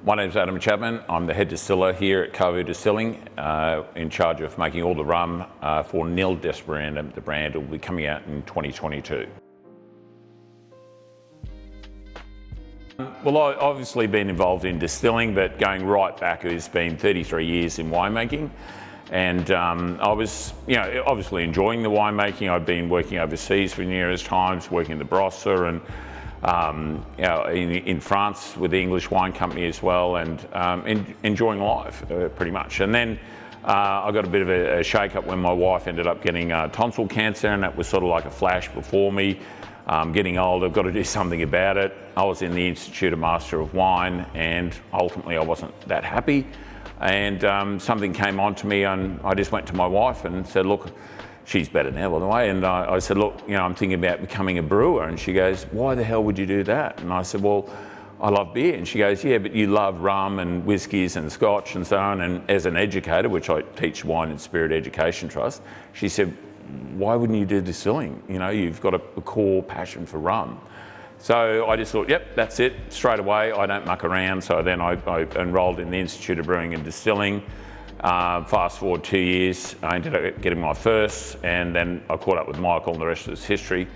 My name's Adam Chapman. I'm the head distiller here at Carvo Distilling, in charge of making all the rum for Nil Desperandum, the brand that will be coming out in 2022. Well, I've obviously been involved in distilling, but going right back, it's been 33 years in winemaking. And I was, obviously enjoying the winemaking. I've been working overseas for numerous times, working in the Brossa and in France with the English wine company as well, and enjoying life pretty much. And then I got a bit of a shake-up when my wife ended up getting tonsil cancer, and that was sort of like a flash before me. Getting old, I've got to do something about it. I was in the Institute of Master of Wine, and ultimately I wasn't that happy. And something came on to me, and I just went to my wife and said, look, she's better now, by the way. And I said, look, I'm thinking about becoming a brewer. And she goes, why the hell would you do that? And I said, well, I love beer. And she goes, yeah, but you love rum and whiskies and scotch and so on. And as an educator, which I teach Wine and Spirit Education Trust, she said, why wouldn't you do distilling? You've got a core passion for rum. So I just thought, yep, that's it, straight away. I don't muck around. So then I enrolled in the Institute of Brewing and Distilling. Fast forward 2 years, I ended up getting my first, and then I caught up with Michael, and the rest is history.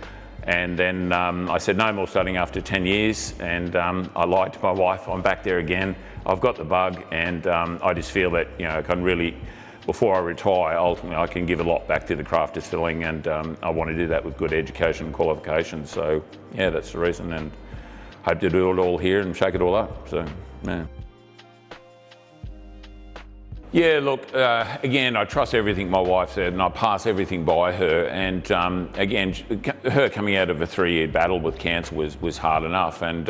And then I said no more studying after 10 years, and I lied to my wife. I'm back there again. I've got the bug, and I just feel that I can really, before I retire, ultimately I can give a lot back to the craft distilling, and I want to do that with good education and qualifications. So yeah, that's the reason, and hope to do it all here and shake it all up. So yeah. Yeah, look, again, I trust everything my wife said, and I pass everything by her. And again, her coming out of a 3-year battle with cancer was hard enough. And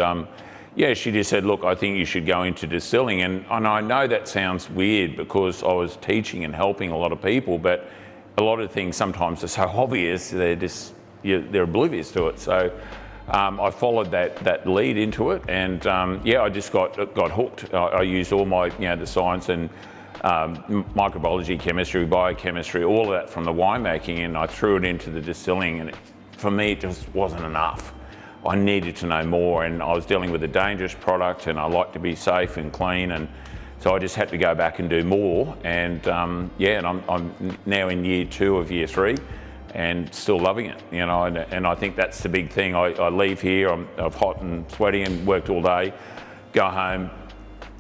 yeah, she just said, look, I think you should go into distilling. And I know that sounds weird because I was teaching and helping a lot of people, but a lot of things sometimes are so obvious, they're oblivious to it. So I followed that lead into it, and yeah, I just got hooked. I used all my, the science and microbiology, chemistry, biochemistry, all of that from the winemaking, and I threw it into the distilling, and for me it just wasn't enough. I needed to know more, and I was dealing with a dangerous product, and I like to be safe and clean, and so I just had to go back and do more. And yeah, and I'm now in year 2 of year 3 and still loving it, and I think that's the big thing. I leave here, I'm hot and sweaty and worked all day, go home,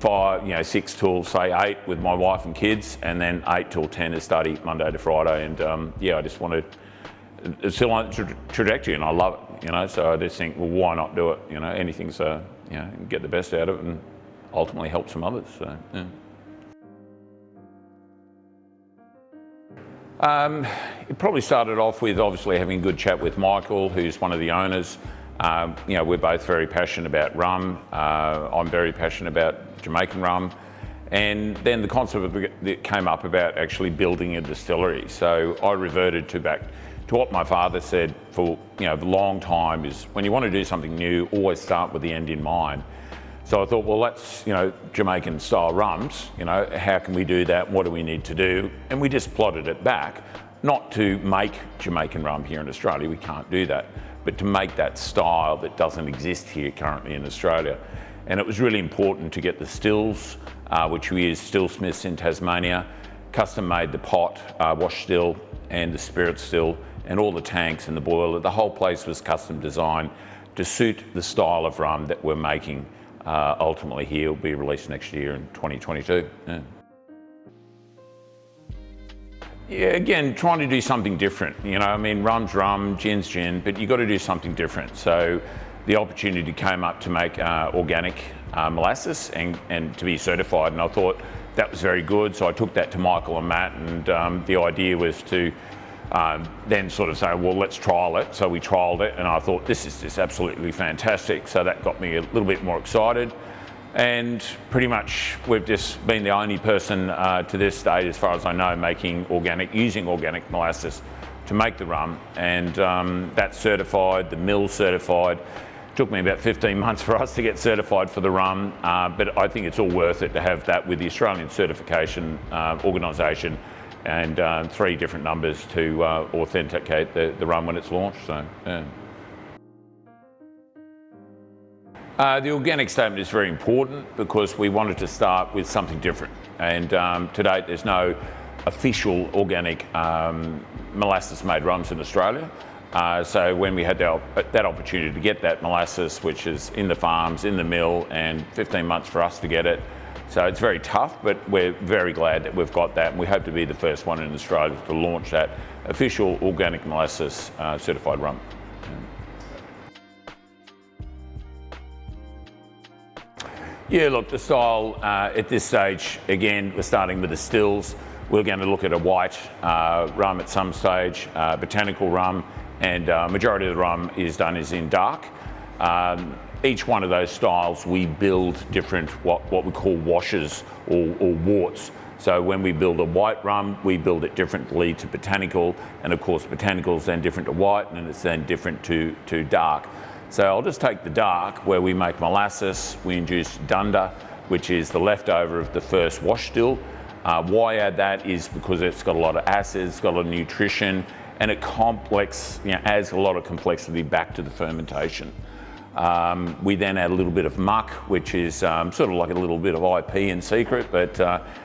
6 till say 8 with my wife and kids, and then 8 till 10 to study Monday to Friday. And yeah, I just wanted, it's still on trajectory, and I love it, so I just think, well, why not do it? Anything's get the best out of it and ultimately help some others. So yeah. It probably started off with obviously having a good chat with Michael, who's one of the owners. We're both very passionate about rum. I'm very passionate about Jamaican rum. And then the concept that came up about actually building a distillery. So I reverted back to what my father said for a long time, is when you want to do something new, always start with the end in mind. So I thought, well, that's, Jamaican style rums, how can we do that? What do we need to do? And we just plotted it back, not to make Jamaican rum here in Australia, we can't do that, but to make that style that doesn't exist here currently in Australia. And it was really important to get the stills, which we use Still Smiths in Tasmania, custom made the pot, wash still, and the spirit still, and all the tanks and the boiler. The whole place was custom designed to suit the style of rum that we're making. Ultimately here, will be released next year in 2022. Yeah. Yeah, again, trying to do something different. Rum's rum, gin's gin, but you've got to do something different. So the opportunity came up to make organic molasses and to be certified, and I thought that was very good. So I took that to Michael and Matt, and the idea was to then sort of say, well, let's trial it. So we trialed it, and I thought, this is just absolutely fantastic. So that got me a little bit more excited. And pretty much we've just been the only person to this date, as far as I know, using organic molasses to make the rum. And that's certified, the mill's certified. Took me about 15 months for us to get certified for the rum, but I think it's all worth it to have that with the Australian Certification Organisation, and 3 different numbers to authenticate the rum when it's launched. So yeah. The organic statement is very important because we wanted to start with something different. And to date, there's no official organic molasses-made rums in Australia. So when we had that opportunity to get that molasses, which is in the farms, in the mill, and 15 months for us to get it. So it's very tough, but we're very glad that we've got that. And we hope to be the first one in Australia to launch that official organic molasses certified rum. Yeah, look, the style at this stage, again, we're starting with the stills. We're going to look at a white rum at some stage, botanical rum, and majority of the rum is in dark. Each one of those styles, we build different, what we call washes or worts. So when we build a white rum, we build it differently to botanical, and of course botanical is then different to white, and it's then different to dark. So I'll just take the dark, where we make molasses, we induce dunder, which is the leftover of the first wash still. Why I add that is because it's got a lot of acids, it's got a lot of nutrition, and it adds a lot of complexity back to the fermentation. We then add a little bit of muck, which is sort of like a little bit of IP in secret, but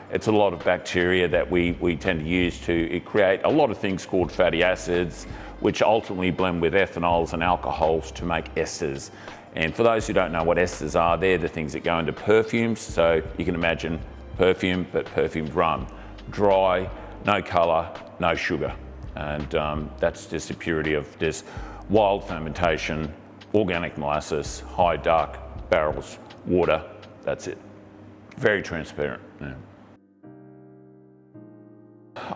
it's a lot of bacteria that we tend to use to create a lot of things called fatty acids, which ultimately blend with ethanols and alcohols to make esters. And for those who don't know what esters are, they're the things that go into perfumes. So you can imagine perfume, but perfumed rum. Dry, no colour, no sugar. And that's just the purity of this wild fermentation, organic molasses, high dark barrels, water, that's it. Very transparent. Yeah.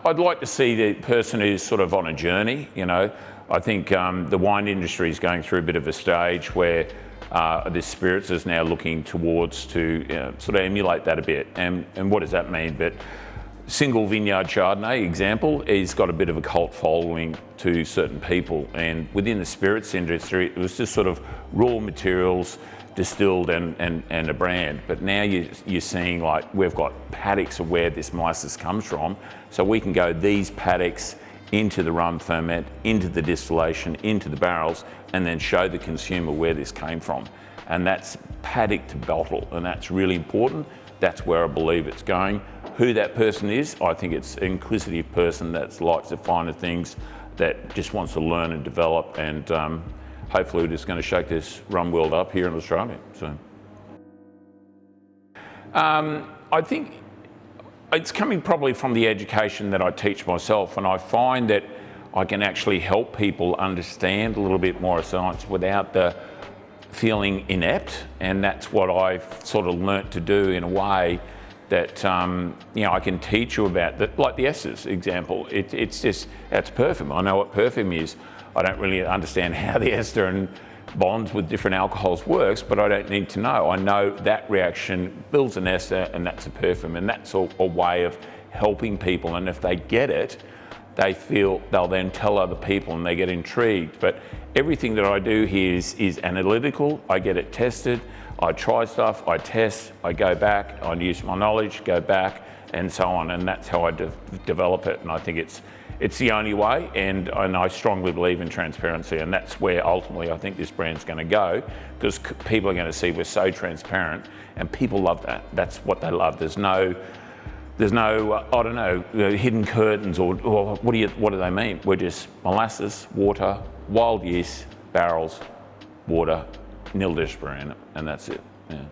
I'd like to see the person who's sort of on a journey, you know. I think the wine industry is going through a bit of a stage where the spirits is now looking towards to sort of emulate that a bit. And what does that mean? But single vineyard Chardonnay example has got a bit of a cult following to certain people. And within the spirits industry, it was just sort of raw materials, distilled and a brand. But now you're seeing, like, we've got paddocks of where this molasses comes from. So we can go these paddocks into the rum ferment, into the distillation, into the barrels, and then show the consumer where this came from. And that's paddock to bottle, and that's really important. That's where I believe it's going. Who that person is, I think it's an inquisitive person that likes the finer things, that just wants to learn and develop, and hopefully we're just going to shake this rum world up here in Australia. So, I think it's coming probably from the education that I teach myself, and I find that I can actually help people understand a little bit more of science without the feeling inept, and that's what I've sort of learnt to do in a way that I can teach you about, like the esters example. It's just, that's perfume. I know what perfume is. I don't really understand how the ester and bonds with different alcohols works, but I don't need to know. I know that reaction builds an ester, and that's a perfume, and that's a way of helping people. And if they get it, they feel they'll then tell other people, and they get intrigued. But everything that I do here is analytical. I get it tested. I try stuff, I test, I go back, I use my knowledge, go back, and so on. And that's how I develop it. And I think it's the only way, and I strongly believe in transparency, and that's where ultimately I think this brand's going to go, because people are going to see we're so transparent, and people love that. That's what they love. There's no I don't know, hidden curtains or what do they mean? We're just molasses, water, wild yeast, barrels, water, Nil Desperandum, and that's it. Yeah.